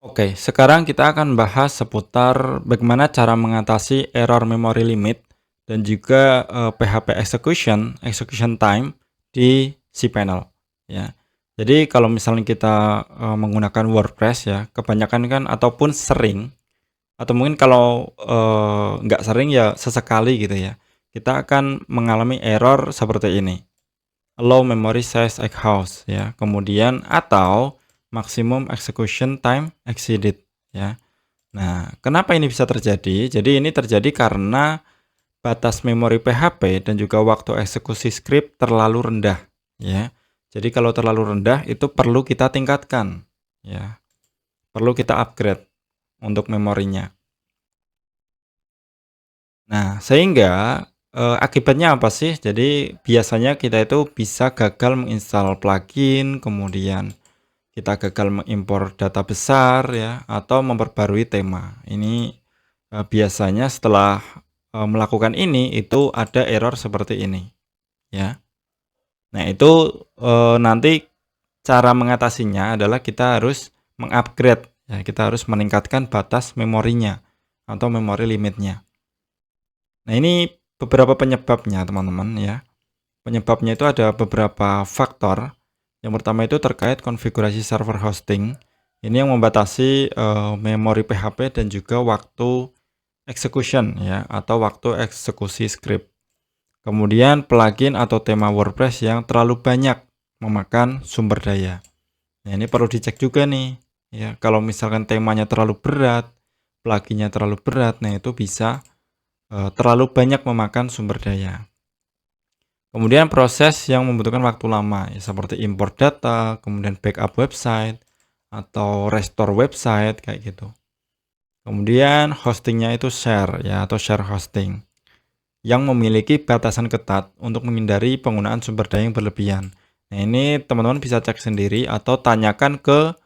Oke, sekarang kita akan bahas seputar bagaimana cara mengatasi error memory limit dan juga PHP execution time di cPanel ya. Jadi kalau misalnya kita menggunakan WordPress ya, kebanyakan kan ataupun sering atau mungkin kalau nggak sering ya sesekali gitu ya, kita akan mengalami error seperti ini. Allow memory size echoes ya, kemudian atau maximum execution time exceeded ya. Nah, kenapa ini bisa terjadi? Jadi ini terjadi karena batas memori PHP dan juga waktu eksekusi script terlalu rendah ya. Jadi kalau terlalu rendah itu perlu kita tingkatkan ya. Perlu kita upgrade untuk memorinya. Nah, sehingga akibatnya apa sih? Jadi biasanya kita itu bisa gagal menginstal plugin, kemudian kita gagal mengimpor data besar ya, atau memperbarui tema. Ini biasanya setelah melakukan ini itu ada error seperti ini ya. Nah itu nanti cara mengatasinya adalah kita harus mengupgrade ya, kita harus meningkatkan batas memorinya atau memori limitnya. Nah ini beberapa penyebabnya teman-teman ya. Penyebabnya itu ada beberapa faktor. Yang pertama itu terkait konfigurasi server hosting. Ini yang membatasi memori PHP dan juga waktu execution ya, atau waktu eksekusi script. Kemudian plugin atau tema WordPress yang terlalu banyak memakan sumber daya. Nah, ini perlu dicek juga nih ya. Kalau misalkan temanya terlalu berat, pluginnya terlalu berat, nah itu bisa terlalu banyak memakan sumber daya. Kemudian proses yang membutuhkan waktu lama ya, seperti import data, kemudian backup website atau restore website kayak gitu. Kemudian hostingnya itu share ya, atau share hosting yang memiliki batasan ketat untuk menghindari penggunaan sumber daya yang berlebihan. Nah, ini teman-teman bisa cek sendiri atau tanyakan ke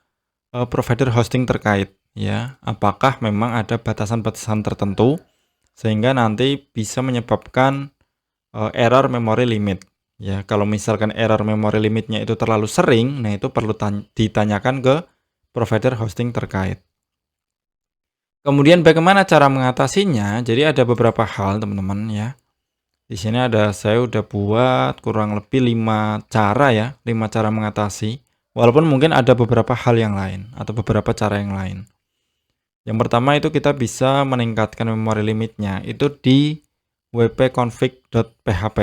provider hosting terkait ya, apakah memang ada batasan-batasan tertentu sehingga nanti bisa menyebabkan error memory limit ya. Kalau misalkan error memory limitnya itu terlalu sering, nah itu perlu ditanyakan ke provider hosting terkait. Kemudian bagaimana cara mengatasinya? Jadi ada beberapa hal teman-teman ya. Di sini saya udah buat kurang lebih 5 cara ya, 5 cara mengatasi. Walaupun mungkin ada beberapa hal yang lain atau beberapa cara yang lain. Yang pertama itu kita bisa meningkatkan memori limitnya itu di wp-config.php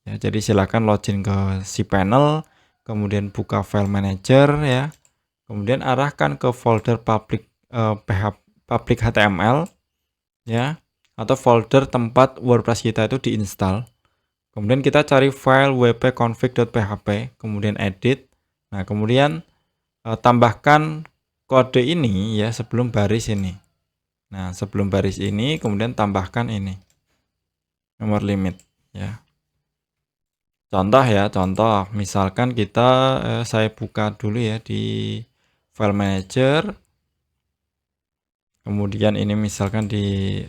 ya. Jadi silakan login ke cPanel, kemudian buka file manager ya. Kemudian arahkan ke folder public HTML ya, atau folder tempat WordPress kita itu diinstal. Kemudian kita cari file wp-config.php, kemudian edit. Nah, kemudian tambahkan kode ini ya sebelum baris ini. Nah, sebelum baris ini kemudian tambahkan ini memory limit ya. Contoh ya, contoh misalkan saya buka dulu ya di file manager. Kemudian ini misalkan di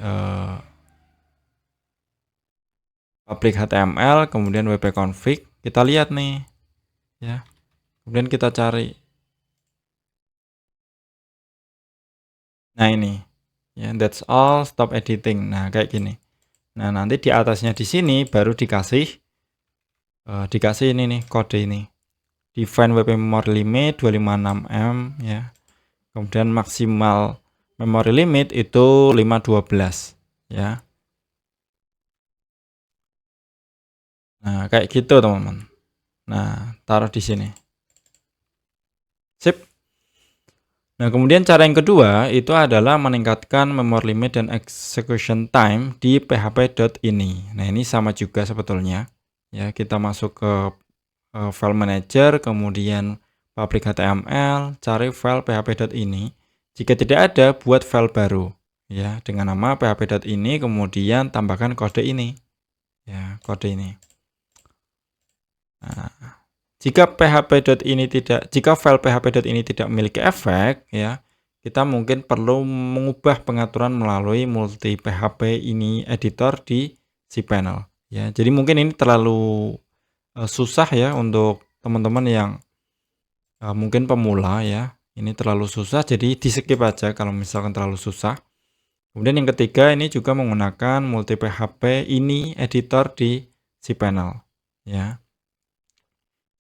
public HTML, kemudian wp-config, kita lihat nih ya. Kemudian kita cari. Nah, ini ya, that's all, stop editing. Nah, kayak gini. Nah, nanti di atasnya di sini baru dikasih ini nih, kode ini. Define WP memory limit 256 M ya. Kemudian maksimal memory limit itu 512 ya. Nah, kayak gitu teman-teman. Nah, taruh di sini. Sip. Nah, kemudian cara yang kedua itu adalah meningkatkan memory limit dan execution time di php.ini. Nah, ini sama juga sebetulnya. Ya, kita masuk ke file manager, kemudian public HTML, cari file php.ini. Jika tidak ada, buat file baru ya dengan nama php.ini, kemudian tambahkan kode ini. Ya, kode ini. Nah, jika file php.ini tidak memiliki efek ya, kita mungkin perlu mengubah pengaturan melalui multi php ini editor di cPanel ya. Jadi mungkin ini terlalu susah ya untuk teman-teman yang mungkin pemula ya, Ini terlalu susah, jadi di-skip aja kalau misalkan terlalu susah. Kemudian yang ketiga ini juga menggunakan multi PHP ini editor di cPanel, ya.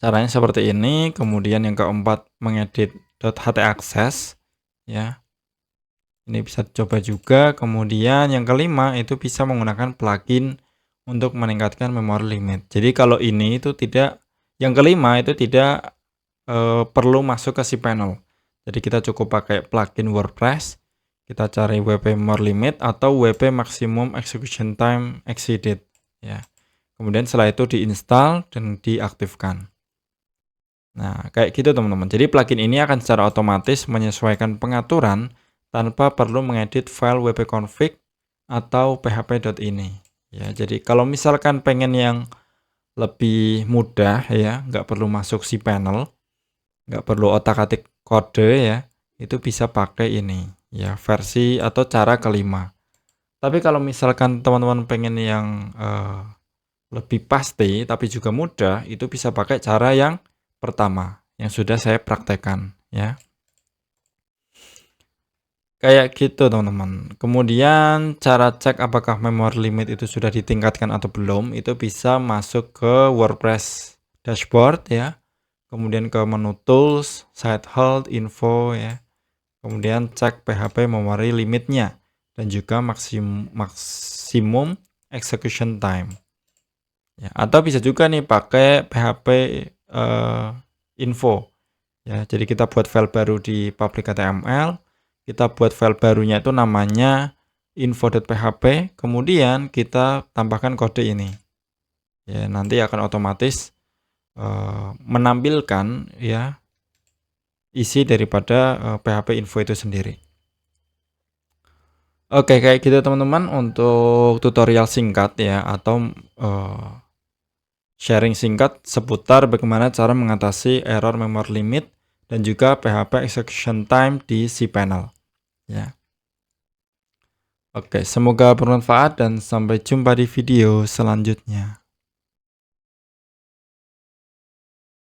Caranya seperti ini. Kemudian yang keempat mengedit .htaccess, ya. Ini bisa dicoba juga. Kemudian yang kelima itu bisa menggunakan plugin untuk meningkatkan memory limit. Jadi kalau ini itu tidak, yang kelima itu tidak perlu masuk ke cPanel. Jadi kita cukup pakai plugin WordPress. Kita cari WP Memory Limit atau WP Maximum Execution Time Exceeded, ya. Kemudian setelah itu diinstal dan diaktifkan. Nah, kayak gitu teman-teman. Jadi plugin ini akan secara otomatis menyesuaikan pengaturan tanpa perlu mengedit file wp-config atau php.ini. Ya, jadi kalau misalkan pengen yang lebih mudah ya, nggak perlu masuk cPanel, nggak perlu otak-atik kode ya, itu bisa pakai ini ya, versi atau cara kelima. Tapi kalau misalkan teman-teman pengen yang lebih pasti tapi juga mudah, itu bisa pakai cara yang pertama yang sudah saya praktekkan ya. Kayak gitu teman-teman. Kemudian cara cek apakah memory limit itu sudah ditingkatkan atau belum, itu bisa masuk ke WordPress dashboard ya. Kemudian ke menu tools, site health, info ya. Kemudian cek PHP memory limitnya dan juga maksimum execution time. Ya, atau bisa juga nih pakai PHP info. Ya, jadi kita buat file baru di public HTML, kita buat file barunya itu namanya info.php, kemudian kita tambahkan kode ini. Ya, nanti akan otomatis menampilkan ya isi daripada PHP info itu sendiri. Oke, kayak gitu teman-teman untuk tutorial singkat ya, atau sharing singkat seputar bagaimana cara mengatasi error memory limit dan juga PHP execution time di cPanel ya. Oke, semoga bermanfaat dan sampai jumpa di video selanjutnya.